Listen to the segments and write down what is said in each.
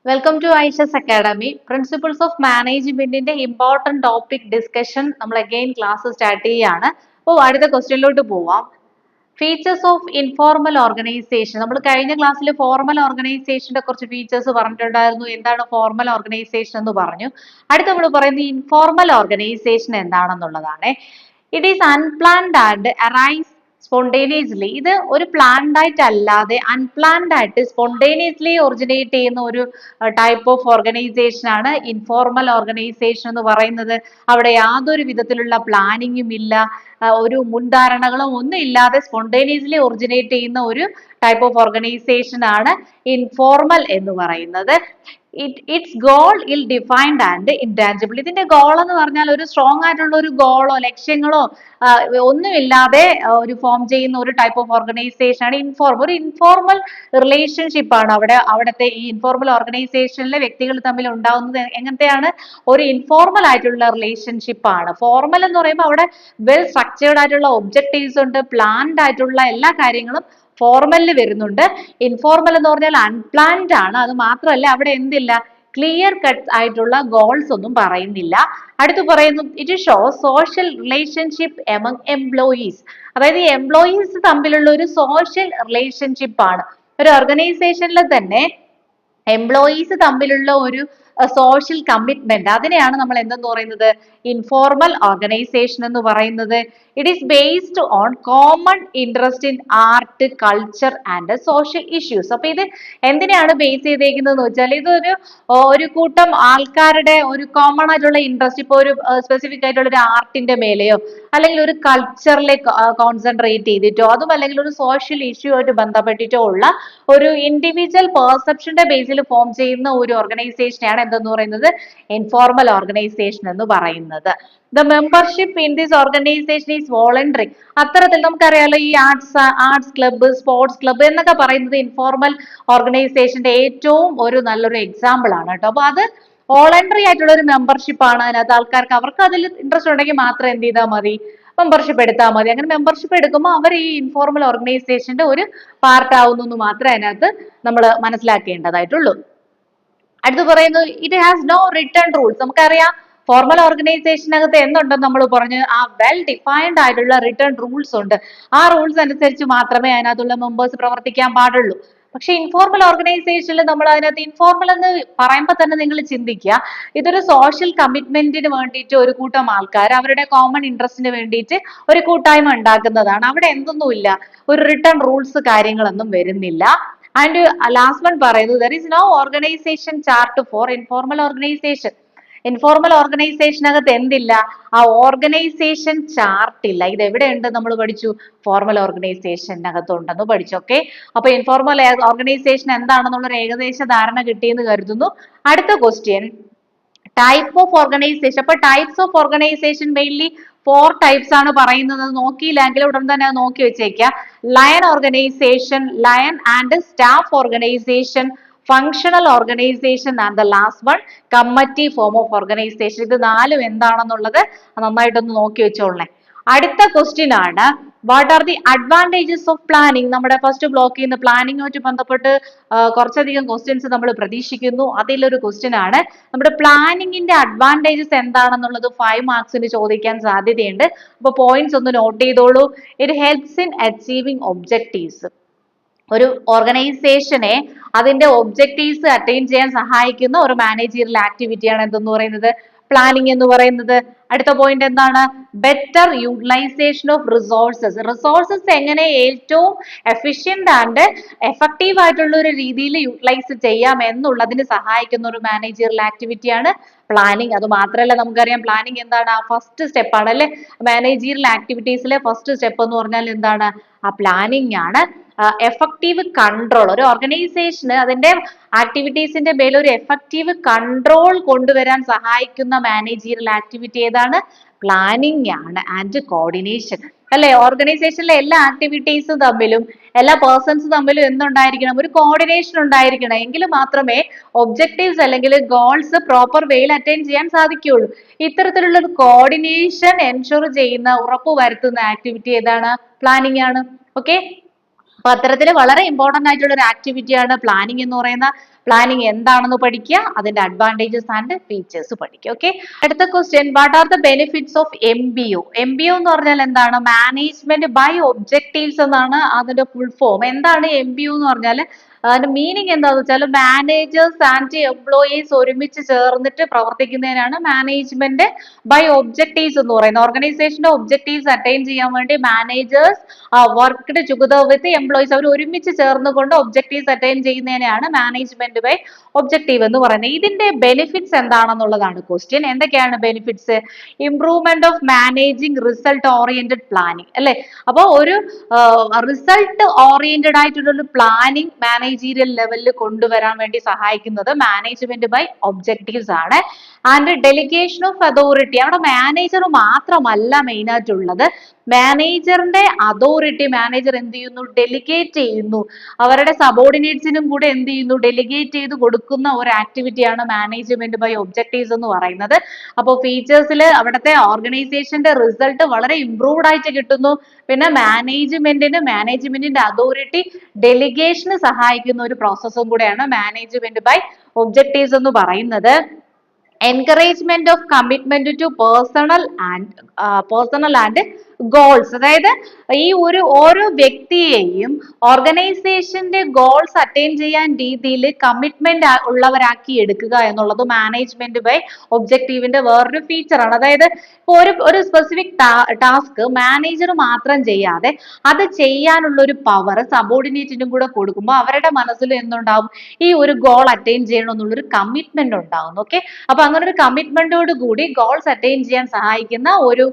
Welcome to Aisha's academy. Principles of മാനേജ്മെന്റിന്റെ important topic discussion നമ്മൾ again class start ചെയ്യുകയാണ്. അപ്പോൾ അടുത്ത ക്വസ്റ്റ്യനിലോട്ട് പോവാം. Features of informal organisation. നമ്മൾ കഴിഞ്ഞ ക്ലാസ്സിൽ ഫോർമൽ ഓർഗനൈസേഷന്റെ കുറച്ച് ഫീച്ചേഴ്സ് പറഞ്ഞിട്ടുണ്ടായിരുന്നു. എന്താണ് ഫോർമൽ ഓർഗനൈസേഷൻ എന്ന് പറഞ്ഞു. അടുത്ത നമ്മൾ പറയുന്നത് ഇൻഫോർമൽ ഓർഗനൈസേഷൻ എന്താണെന്നുള്ളതാണ്. It is unplanned and arise spontaneously. ഇത് ഒരു പ്ലാൻഡ് ആയിട്ട് അല്ലാതെ അൺപ്ലാൻഡ് ആയിട്ട് സ്പോണ്ടേനിയസ്ലി ഒറിജിനേറ്റ് ചെയ്യുന്ന ഒരു ടൈപ്പ് ഓഫ് ഓർഗനൈസേഷൻ ആണ് ഇൻഫോർമൽ ഓർഗനൈസേഷൻ എന്ന് പറയുന്നത്. അവിടെ യാതൊരു വിധത്തിലുള്ള പ്ലാനിങ്ങും ഇല്ല, ഒരു മുൻധാരണകളും ഒന്നും ഇല്ലാതെ സ്പോണ്ടേനിയസ്ലി ഒറിജിനേറ്റ് ചെയ്യുന്ന ഒരു ടൈപ്പ് ഓഫ് ഓർഗനൈസേഷൻ ആണ് ഇൻഫോർമൽ എന്ന് പറയുന്നത്. ഇറ്റ്സ് ഗോൾ ഇൽ ഡിഫൈൻഡ് ആൻഡ് ഇൻടാഞ്ചിബിൾ. ഇതിന്റെ ഗോൾ എന്ന് പറഞ്ഞാൽ ഒരു സ്ട്രോങ് ആയിട്ടുള്ള ഒരു ഗോളോ ലക്ഷ്യങ്ങളോ ഒന്നുമില്ലാതെ ഒരു ഫോം ചെയ്യുന്ന ഒരു ടൈപ്പ് ഓഫ് ഓർഗനൈസേഷൻ ആണ് ഒരു ഇൻഫോർമൽ റിലേഷൻഷിപ്പ് ആണ് അവിടുത്തെ ഈ ഇൻഫോർമൽ ഓർഗനൈസേഷനിലെ വ്യക്തികൾ തമ്മിൽ ഉണ്ടാവുന്നത് എങ്ങനത്തെയാണ്? ഒരു ഇൻഫോർമൽ ആയിട്ടുള്ള റിലേഷൻഷിപ്പ് ആണ്. ഫോർമൽ എന്ന് പറയുമ്പോൾ അവിടെ വെൽ സ്ട്രക്ചേർഡ് ആയിട്ടുള്ള ഒബ്ജക്റ്റീവ്സ് ഉണ്ട്, പ്ലാൻഡ് ആയിട്ടുള്ള എല്ലാ കാര്യങ്ങളും ഫോർമലിൽ വരുന്നുണ്ട്. ഇൻഫോർമൽ എന്ന് പറഞ്ഞാൽ അൺപ്ലാൻഡ് ആണ്. അത് മാത്രമല്ല അവിടെ എന്തില്ല, ക്ലിയർ കട്ട് ആയിട്ടുള്ള ഗോൾസ് ഒന്നും പറയുന്നില്ല. അടുത്ത് പറയുന്നു it shows social relationship among employees. അതായത് എംപ്ലോയീസ് തമ്മിലുള്ള ഒരു സോഷ്യൽ റിലേഷൻഷിപ്പ് ആണ്. ഒരു ഓർഗനൈസേഷനിൽ തന്നെ എംപ്ലോയീസ് തമ്മിലുള്ള ഒരു സോഷ്യൽ കമ്മിറ്റ്മെന്റ്, അതിനെയാണ് നമ്മൾ എന്തെന്ന് പറയുന്നത്? ഇൻഫോർമൽ ഓർഗനൈസേഷൻ എന്ന് പറയുന്നത്. It is based on common interest in art, culture and social issues. അപ്പൊ ഇത് എന്തിനാണ് ബേസ് ചെയ്തേക്കുന്നത് വെച്ചാൽ ഒരു കൂട്ടം ആൾക്കാരുടെ ഒരു കോമൺ ആയിട്ടുള്ള ഇൻട്രസ്റ്റ്, ഇപ്പൊ ഒരു സ്പെസിഫിക് ആയിട്ടുള്ള ഒരു ആർട്ടിന്റെ മേലെയോ അല്ലെങ്കിൽ ഒരു കൾച്ചറിലെ കോൺസെൻട്രേറ്റ് ചെയ്തിട്ടോ അതും അല്ലെങ്കിൽ ഒരു സോഷ്യൽ ഇഷ്യൂ ആയിട്ട് ബന്ധപ്പെട്ടിട്ടോ ഉള്ള ഒരു ഇൻഡിവിജ്വൽ പെർസെപ്ഷന്റെ ബേസിൽ ഫോം ചെയ്യുന്ന ഒരു ഓർഗനൈസേഷനെയാണ് എന്തെന്ന് പറയുന്നത്? ഇൻഫോർമൽ ഓർഗനൈസേഷൻ എന്ന് പറയുന്നത്. The membership in this organisation is voluntary. അത്തരത്തിൽ നമുക്കറിയാലോ ഈ ആർട്സ് ക്ലബ്ബ്, സ്പോർട്സ് ക്ലബ്ബ് എന്നൊക്കെ പറയുന്നത് ഇൻഫോർമൽ ഓർഗനൈസേഷന്റെ ഏറ്റവും ഒരു നല്ലൊരു എക്സാമ്പിൾ ആണ് കേട്ടോ. അപ്പൊ അത് വോളണ്ടറി ആയിട്ടുള്ള ഒരു മെമ്പർഷിപ്പ് ആണ്. അതിനകത്ത് ആൾക്കാർക്ക് അവർക്ക് അതിൽ ഇൻട്രസ്റ്റ് ഉണ്ടെങ്കിൽ മാത്രം എന്ത് ചെയ്താൽ മതി? മെമ്പർഷിപ്പ് എടുത്താൽ മതി. അങ്ങനെ മെമ്പർഷിപ്പ് എടുക്കുമ്പോൾ അവർ ഈ ഇൻഫോർമൽ ഓർഗനൈസേഷന്റെ ഒരു പാർട്ട് ആവുന്നു എന്ന് മാത്രമേ അതിനകത്ത് നമ്മൾ മനസ്സിലാക്കേണ്ടതായിട്ടുള്ളൂ. അടുത്ത് പറയുന്നു it has no written rules. നമുക്കറിയാം ഫോർമൽ ഓർഗനൈസേഷനകത്ത് എന്തുണ്ടെന്ന് നമ്മൾ പറഞ്ഞു, ആ വെൽ ഡിഫൈൻഡ് ആയിട്ടുള്ള റിട്ടേൺ റൂൾസ് ഉണ്ട്. ആ റൂൾസ് അനുസരിച്ച് മാത്രമേ അതിനകത്തുള്ള മെമ്പേഴ്സ് പ്രവർത്തിക്കാൻ പാടുള്ളൂ. പക്ഷെ ഇൻഫോർമൽ ഓർഗനൈസേഷനിൽ നമ്മൾ അതിനകത്ത് ഇൻഫോർമൽ എന്ന് പറയുമ്പോൾ തന്നെ നിങ്ങൾ ചിന്തിക്കുക, ഇതൊരു സോഷ്യൽ കമ്മിറ്റ്മെന്റിന് വേണ്ടിയിട്ട് ഒരു കൂട്ടം ആൾക്കാർ അവരുടെ കോമൺ ഇൻട്രസ്റ്റിന് വേണ്ടിയിട്ട് ഒരു കൂട്ടായ്മ ഉണ്ടാക്കുന്നതാണ്. അവിടെ എന്തൊന്നുമില്ല, ഒരു റിട്ടേൺ റൂൾസ് കാര്യങ്ങളൊന്നും വരുന്നില്ല. ആൻഡ് ലാസ്റ്റ് വൺ പറയുന്നത് there is no organization chart for informal organization. Informal ഓർഗനൈസേഷനകത്ത് എന്തില്ല? ആ ഓർഗനൈസേഷൻ ചാർട്ട് ഇല്ല. ഇത് എവിടെയുണ്ട് നമ്മൾ പഠിച്ചു? ഫോർമൽ ഓർഗനൈസേഷനകത്ത് ഉണ്ടെന്ന് പഠിച്ചു. ഓക്കെ, അപ്പൊ ഇൻഫോർമൽ ഓർഗനൈസേഷൻ എന്താണെന്നുള്ള ഒരു ഏകദേശ ധാരണ കിട്ടിയെന്ന് കരുതുന്നു. അടുത്ത ക്വസ്റ്റ്യൻ, ടൈപ്പ് ഓഫ് ഓർഗനൈസേഷൻ. അപ്പൊ types of organisation mainly 4 types ആണ് പറയുന്നത്. നോക്കിയില്ലെങ്കിൽ ഉടൻ തന്നെ നോക്കി വെച്ചേക്കുക. Lion organisation, lion and staff organisation, functional organisation and the last one committee form of organisation. ഇത് 4 എന്താണെന്നുള്ളത് നന്നായിട്ടൊന്ന് നോക്കി വെച്ചോളേ. അടുത്ത ക്വസ്റ്റ്യൻ ആണ് what are the advantages of planning. നമ്മുടെ ഫസ്റ്റ് ബ്ലോക്കിൽ നിന്ന് പ്ലാനിങ്ങുമായിട്ട് ബന്ധപ്പെട്ട് കുറച്ചധികം ക്വസ്റ്റ്യൻസ് നമ്മൾ പ്രതീക്ഷിക്കുന്നു. അതിലൊരു ക്വസ്റ്റ്യൻ ആണ് നമ്മുടെ പ്ലാനിങ്ങിന്റെ അഡ്വാൻറ്റേജസ് എന്താണെന്നുള്ളത് 5 മാർക്സിന് ചോദിക്കാൻ സാധ്യതയുണ്ട്. അപ്പൊ പോയിന്റ്സ് ഒന്ന് നോട്ട് ചെയ്തോളൂ. It helps in achieving objectives. ഒരു ഓർഗനൈസേഷനെ അതിന്റെ ഒബ്ജക്റ്റീവ്സ് അറ്റൈൻ ചെയ്യാൻ സഹായിക്കുന്ന ഒരു മാനേജീരിയൽ ആക്ടിവിറ്റിയാണ് എന്തെന്ന് പറയുന്നത്? പ്ലാനിങ് എന്ന് പറയുന്നത്. അടുത്ത പോയിന്റ് എന്താണ്? Better utilisation of resources. Resources എങ്ങനെ ഏറ്റവും എഫിഷ്യന്റ് ആൻഡ് എഫക്റ്റീവ് ആയിട്ടുള്ള ഒരു രീതിയിൽ യൂട്ടിലൈസ് ചെയ്യാം എന്നുള്ളതിന് സഹായിക്കുന്ന ഒരു മാനേജീരിയൽ ആക്ടിവിറ്റിയാണ് പ്ലാനിങ്. അത് മാത്രമല്ല നമുക്കറിയാം പ്ലാനിങ് എന്താണ്? ആ ഫസ്റ്റ് സ്റ്റെപ്പ് ആണ് അല്ലെ? മാനേജീരിയൽ ആക്ടിവിറ്റീസിലെ ഫസ്റ്റ് സ്റ്റെപ്പ് എന്ന് പറഞ്ഞാൽ എന്താണ്? ആ പ്ലാനിങ് ആണ്. Effective control. ഒരു ഓർഗനൈസേഷന് അതിന്റെ ആക്ടിവിറ്റീസിന്റെ മേൽ ഒരു എഫക്റ്റീവ് കൺട്രോൾ കൊണ്ടുവരാൻ സഹായിക്കുന്ന മാനേജീരിയൽ ആക്ടിവിറ്റി ഏതാണ്? പ്ലാനിങ് ആണ്. ആൻഡ് കോർഡിനേഷൻ അല്ലെ? ഓർഗനൈസേഷനിലെ എല്ലാ ആക്ടിവിറ്റീസും തമ്മിലും എല്ലാ പേഴ്സൺസ് തമ്മിലും എന്തുണ്ടായിരിക്കണം? ഒരു കോർഡിനേഷൻ ഉണ്ടായിരിക്കണം. എങ്കിൽ മാത്രമേ ഒബ്ജക്റ്റീവ്സ് അല്ലെങ്കിൽ ഗോൾസ് പ്രോപ്പർ വേയിൽ അറ്റൈൻ ചെയ്യാൻ സാധിക്കുകയുള്ളൂ. ഇത്തരത്തിലുള്ള ഒരു കോർഡിനേഷൻ എൻഷുർ ചെയ്യുന്ന, ഉറപ്പുവരുത്തുന്ന ആക്ടിവിറ്റി ഏതാണ്? പ്ലാനിങ് ആണ്. ഓക്കെ, അപ്പൊ അത്തരത്തിൽ വളരെ ഇമ്പോർട്ടന്റ് ആയിട്ടുള്ള ഒരു ആക്ടിവിറ്റിയാണ് പ്ലാനിങ് എന്ന് പറയുന്ന. പ്ലാനിങ് എന്താണെന്ന് പഠിക്കുക, അതിന്റെ അഡ്വാൻറ്റേജസ് ആൻഡ് ഫീച്ചേഴ്സ് പഠിക്കുക. ഓക്കെ, അടുത്ത question, what are the benefits of MBO? MBO എന്ന് പറഞ്ഞാൽ എന്താണ്? മാനേജ്മെന്റ് ബൈ ഒബ്ജക്റ്റീവ്സ് എന്നാണ് അതിന്റെ ഫുൾ ഫോം. എന്താണ് MBO എന്ന് പറഞ്ഞാൽ? അതിന്റെ മീനിങ് എന്താണെന്ന് വെച്ചാൽ മാനേജേഴ്സ് ആൻഡ് എംപ്ലോയീസ് ഒരുമിച്ച് ചേർന്നിട്ട് പ്രവർത്തിക്കുന്നതിനാണ് മാനേജ്മെന്റ് ബൈ ഒബ്ജക്റ്റീവ്സ് എന്ന് പറയുന്നത്. ഓർഗനൈസേഷന്റെ ഒബ്ജക്റ്റീവ്സ് അറ്റൈൻ ചെയ്യാൻ വേണ്ടി managers worked together with employees, അവർ ഒരുമിച്ച് ചേർന്നുകൊണ്ട് ഒബ്ജക്റ്റീവ്സ് അറ്റൈൻ ചെയ്യുന്നതിനാണ് മാനേജ്മെന്റ് ബൈ ഒബ്ജക്റ്റീവ് എന്ന് പറയുന്നത്. ഇതിന്റെ ബെനിഫിറ്റ്സ് എന്താണെന്നുള്ളതാണ് ക്വസ്റ്റ്യൻ. എന്തൊക്കെയാണ് benefits? Improvement of managing result oriented planning അല്ലെ. അപ്പോൾ ഒരു റിസൾട്ട് ഓറിയന്റഡ് ആയിട്ടുള്ള ഒരു പ്ലാനിങ് മാനേജീരിയൽ ലെവലിൽ കൊണ്ടുവരാൻ വേണ്ടി സഹായിക്കുന്നത് മാനേജ്മെന്റ് ബൈ ഒബ്ജക്റ്റീവ്സ് ആണ്. ആൻഡ് ഡെലിഗേഷൻ ഓഫ് അതോറിറ്റി, അവിടെ മാനേജർ മാത്രമല്ല മെയിൻ ആയിട്ടുള്ളത്, മാനേജറിന്റെ അതോറിറ്റി മാനേജർ എന്ത് ചെയ്യുന്നു? ഡെലിഗേറ്റ് ചെയ്യുന്നു. അവരുടെ സബോർഡിനേറ്റ്സിനും കൂടെ എന്ത് ചെയ്യുന്നു? ഡെലിഗേറ്റ് ചെയ്ത് കൊടുക്കുന്ന ഒരു ആക്ടിവിറ്റിയാണ് മാനേജ്മെന്റ് ബൈ ഒബ്ജക്റ്റീവ്സ് എന്ന് പറയുന്നത്. അപ്പോൾ ഫീച്ചേഴ്സിൽ അവിടുത്തെ ഓർഗനൈസേഷന്റെ റിസൾട്ട് വളരെ ഇംപ്രൂവ്ഡ് ആയിട്ട് കിട്ടുന്നു. പിന്നെ മാനേജ്മെന്റിന്റെ അതോറിറ്റി ഡെലിഗേഷന് സഹായിക്കുന്ന ഒരു പ്രോസസ്സും കൂടെയാണ് മാനേജ്മെന്റ് ബൈ ഒബ്ജക്റ്റീവ്സ് എന്ന് പറയുന്നത്. Encouragement of commitment to personal and goals, അതായത് ഈ ഓരോ വ്യക്തിയെയും ഓർഗനൈസേഷന്റെ ഗോൾസ് അറ്റൈൻ ചെയ്യാൻ രീതിയിൽ കമ്മിറ്റ്മെന്റ് ഉള്ളവരാക്കി എടുക്കുക എന്നുള്ളത് മാനേജ്മെന്റ് ബൈ ഒബ്ജക്റ്റീവിന്റെ വേറൊരു ഫീച്ചറാണ്. അതായത് ഒരു സ്പെസിഫിക് ടാസ്ക് മാനേജർ മാത്രം ചെയ്യാതെ അത് ചെയ്യാനുള്ള ഒരു പവർ സബോർഡിനേറ്റിനും കൂടെ കൊടുക്കുമ്പോൾ അവരുടെ മനസ്സിൽ എന്തുണ്ടാവും? ഈ ഒരു ഗോൾ അറ്റൈൻ ചെയ്യണം എന്നുള്ളൊരു കമ്മിറ്റ്മെന്റ് ഉണ്ടാവും. ഓക്കെ, അപ്പൊ അങ്ങനെ ഒരു കമ്മിറ്റ്മെന്റോട് കൂടി ഗോൾസ് അറ്റൈൻ ചെയ്യാൻ സഹായിക്കുന്ന ഒരു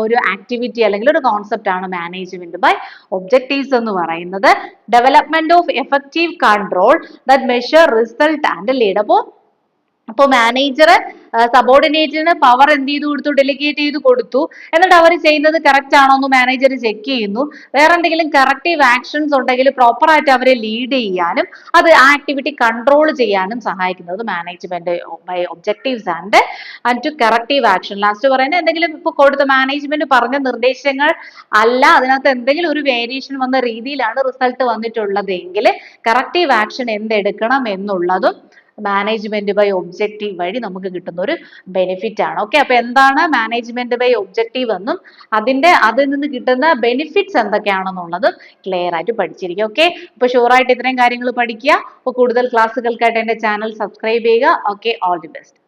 ഒരു ആക്ടിവിറ്റി അല്ലെങ്കിൽ ഒരു കോൺസെപ്റ്റ് ആണ് മാനേജ്മെന്റ് ബൈ ഒബ്ജക്റ്റീവ്സ് എന്ന് പറയുന്നത്. Development of effective control that measure result and lead. അപ്പോൾ മാനേജർ സബോർഡിനേറ്റിന് പവർ എന്ത് ചെയ്തു കൊടുത്തു? ഡെലിഗേറ്റ് ചെയ്ത് കൊടുത്തു. എന്നിട്ട് അവർ ചെയ്യുന്നത് കറക്റ്റ് ആണോ എന്ന് മാനേജർ ചെക്ക് ചെയ്യുന്നു. വേറെ എന്തെങ്കിലും കറക്റ്റീവ് ആക്ഷൻസ് ഉണ്ടെങ്കിൽ പ്രോപ്പർ ആയിട്ട് അവരെ ലീഡ് ചെയ്യാനും അത് ആ ആക്ടിവിറ്റി കൺട്രോൾ ചെയ്യാനും സഹായിക്കുന്നത് management by objectives and to corrective action. Last പറയുന്നത് എന്തെങ്കിലും ഇപ്പൊ കൊടുത്ത മാനേജ്മെന്റ് പറഞ്ഞ നിർദ്ദേശങ്ങൾ അല്ല, അതിനകത്ത് എന്തെങ്കിലും ഒരു വേരിയേഷൻ വന്ന രീതിയിലാണ് റിസൾട്ട് വന്നിട്ടുള്ളതെങ്കിൽ കറക്റ്റീവ് ആക്ഷൻ എന്തെടുക്കണം എന്നുള്ളതും മാനേജ്മെന്റ് ബൈ ഒബ്ജക്റ്റീവ് വഴി നമുക്ക് കിട്ടുന്ന ഒരു ബെനിഫിറ്റ് ആണ്. ഓക്കെ, അപ്പൊ എന്താണ് മാനേജ്മെന്റ് ബൈ ഒബ്ജക്റ്റീവ് എന്നും അതിൽ നിന്ന് കിട്ടുന്ന ബെനിഫിറ്റ്സ് എന്തൊക്കെയാണെന്നുള്ളതും ക്ലിയർ ആയിട്ട് പഠിച്ചിരിക്കുക. ഓക്കെ, അപ്പൊ ഷുവർ ആയിട്ട് ഇത്രയും കാര്യങ്ങൾ പഠിക്കുക. അപ്പോൾ കൂടുതൽ ക്ലാസ്സുകൾക്കായിട്ട് എന്റെ ചാനൽ സബ്സ്ക്രൈബ് ചെയ്യുക. Okay, all the best.